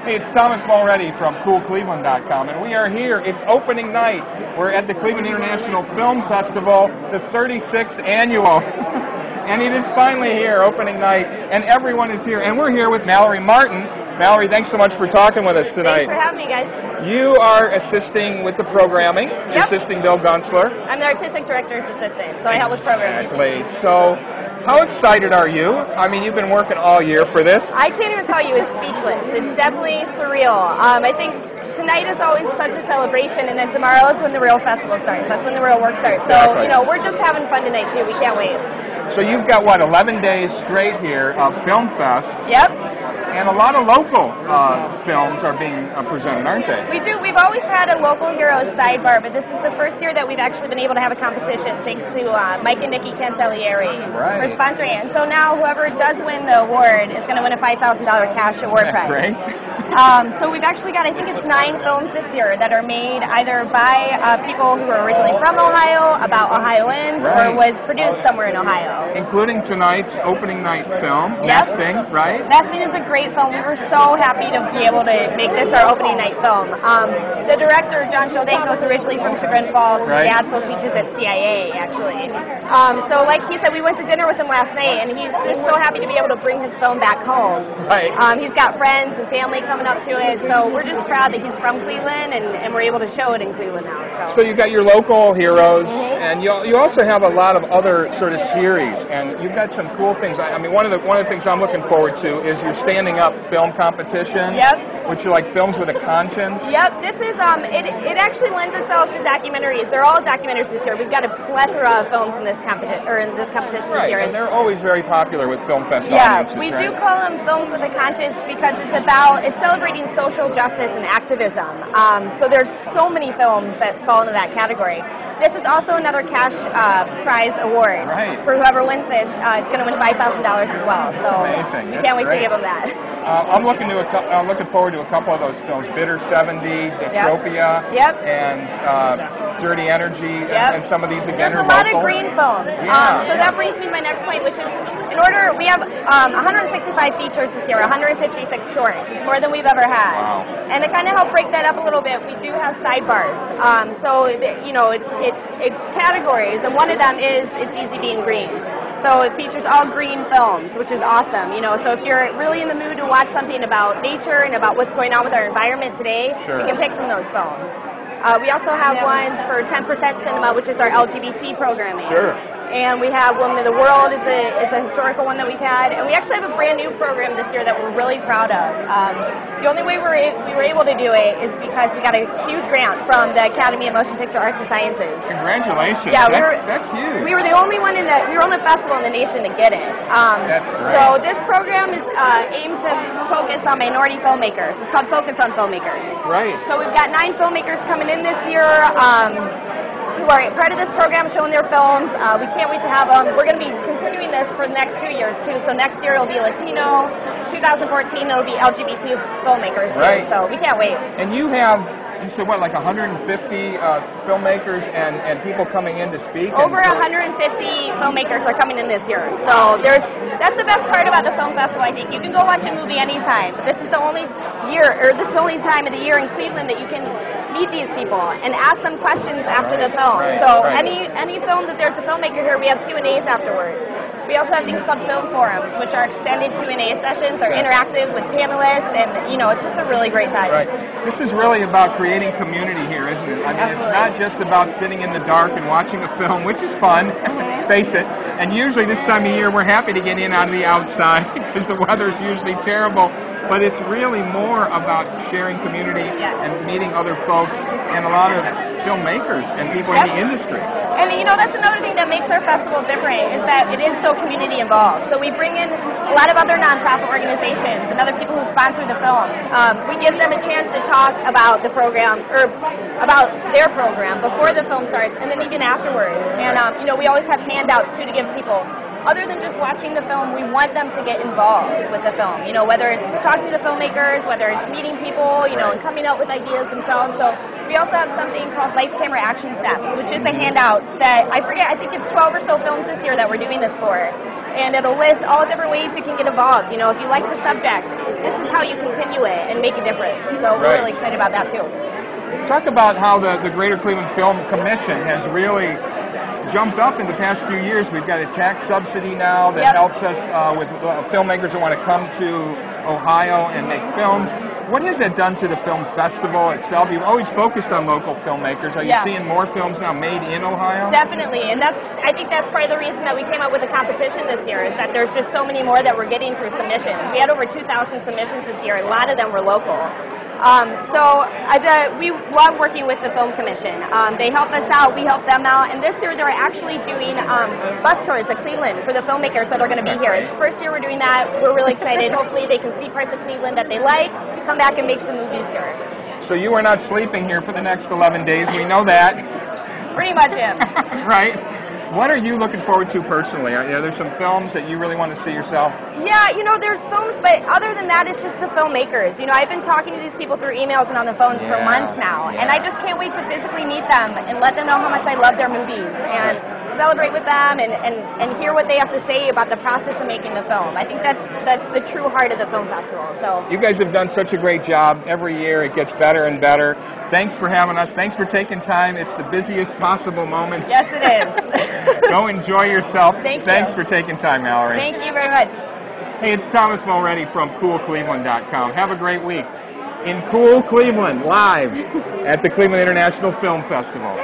Hey, it's Thomas Mulready from CoolCleveland.com, and we are here. It's opening night. We're at the Cleveland International Film Festival, the 36th annual. And it is finally here, opening night, and everyone is here. And we're here with Mallory Martin. Mallory, thanks so much for talking with us tonight. Thanks for having me, guys. You are assisting with the programming, assisting Bill Guentzler. I'm the artistic director's assistant, so I help with programming. Exactly. So, how excited are you? I mean, you've been working all year for this. I can't even tell you, it's speechless. It's definitely surreal. I think tonight is always such a celebration, and then tomorrow is when the real festival starts. That's when the real work starts. So, you know, we're just having fun tonight, too. We can't wait. So you've got, what, 11 days straight here of Film Fest. Yep. And a lot of local films are being presented, aren't they? We do. We've always had a Local Heroes sidebar, but this is the first year that we've actually been able to have a competition thanks to Mike and Nikki Cancellieri for sponsoring it. And so now whoever does win the award is going to win a $5,000 cash award prize. Great. So we've actually got, I think it's 9 films this year that are made either by people who are originally from Ohio, about Ohioans, or was produced somewhere in Ohio. Including tonight's opening night film, Nesting, right? Nesting is a great film. We were so happy to be able to make this our opening night film. The director, John Sholdenko, is originally from Chagrin Falls. His dad still teaches at CIA, actually. So like he said, we went to dinner with him last night, and he's just so happy to be able to bring his film back home. Right. He's got friends and family coming up to it, so we're just proud that he's from Cleveland, and we're able to show it in Cleveland now. So you got your local heroes, and you also have a lot of other sort of series, and you've got some cool things. I mean, one of the things I'm looking forward to is your standing up film competition. Yep. Which are like films with a conscience. Yep. This is it actually lends itself to documentaries. They're all documentaries this year. We've got a plethora of films in this competition this year. And they're always very popular with film fest audiences. We do call them films with a conscience because it's celebrating social justice and activism. So there's so many films that fall into that category. This is also another cash prize award for whoever wins this. It's going to win $5,000 as well. So we can't wait to give them that. I'm looking forward to a couple of those films: Bitter 70, Dystopia, and Dirty Energy, and some of these again are local. There's a lot of green films. So that brings me to my next point, which is we have 165 features this year, 156 shorts. It's more than we've ever had. Wow. And to kind of help break that up a little bit, we do have sidebars. So it's categories, and one of them is It's Easy Being Green. So it features all green films, which is awesome. So if you're really in the mood to watch something about nature and about what's going on with our environment today, you can pick from those films. We also have one for 10% Cinema, which is our LGBT programming. And we have Women of the World is a historical one that we've had. And we actually have a brand new program this year that we're really proud of. The only way we were able to do it is because we got a huge grant from the Academy of Motion Picture Arts and Sciences. Congratulations. Yeah, that's huge. We were the only one we were on the festival in the nation to get it. That's great. So this program is aimed to focus on minority filmmakers. It's called Focus on Filmmakers. Right. So we've got 9 filmmakers coming in this year. Who are part of this program showing their films. We can't wait to have them. We're going to be continuing this for the next 2 years, too. So next year it'll be Latino. 2014 it'll be LGBT filmmakers, too. So we can't wait. And you said, what, like 150 filmmakers and people coming in to speak? Over 150 filmmakers are coming in this year. So that's the best part about the film festival, I think. You can go watch a movie anytime. This is the only time of the year in Cleveland that you can meet these people and ask them questions after the film. Any film that there's a filmmaker here, we have Q&As afterwards. We also have things called film forums, which are extended Q&A sessions. They're interactive with panelists, and it's just a really great time. This is really about creating community here, isn't it? I mean, it's not just about sitting in the dark and watching a film, which is fun, face it. And usually this time of year, we're happy to get in on the outside because the weather's usually terrible. But it's really more about sharing community and meeting other folks and a lot of filmmakers and people in the industry. And that's another thing that makes our festival different is that it is so community involved. So we bring in a lot of other nonprofit organizations and other people who sponsor the film. We give them a chance to talk about the program or about their program before the film starts and then even afterwards. And we always have handouts too to give people. Other than just watching the film, we want them to get involved with the film. Whether it's talking to the filmmakers, whether it's meeting people, and coming up with ideas themselves. So we also have something called Life Camera Action Steps, which is a handout that I think it's 12 or so films this year that we're doing this for. and it'll list all different ways you can get involved. You know, if you like the subject, this is how you continue it and make a difference. So we're really excited about that too. Talk about how the Greater Cleveland Film Commission has really jumped up in the past few years. We've got a tax subsidy now that helps us with filmmakers that want to come to Ohio and make films. What has that done to the film festival itself? You've always focused on local filmmakers. Are you seeing more films now made in Ohio? Definitely, and I think that's part of the reason that we came up with a competition this year, is that there's just so many more that we're getting through submissions. We had over 2,000 submissions this year, and a lot of them were local. We love working with the Film Commission. They help us out, we help them out, and this year they're actually doing bus tours of Cleveland for the filmmakers that are going to be here. It's the first year we're doing that. We're really excited. Hopefully they can see parts of Cleveland that they like, come back and make some movies here. So you are not sleeping here for the next 11 days, we know that. Pretty much am. Right. What are you looking forward to personally? Are there some films that you really want to see yourself? Yeah, you know, there's films, but other than that, it's just the filmmakers. You know, I've been talking to these people through emails and on the phones for months now, and I just can't wait to physically meet them and let them know how much I love their movies and celebrate with them and hear what they have to say about the process of making the film. I think that's the true heart of the film festival. So you guys have done such a great job. Every year it gets better and better. Thanks for having us. Thanks for taking time. It's the busiest possible moment. Yes, it is. Go enjoy yourself. Thanks for taking time, Mallory. Thank you very much. Hey, it's Thomas Mulready from CoolCleveland.com. Have a great week in Cool Cleveland, live at the Cleveland International Film Festival.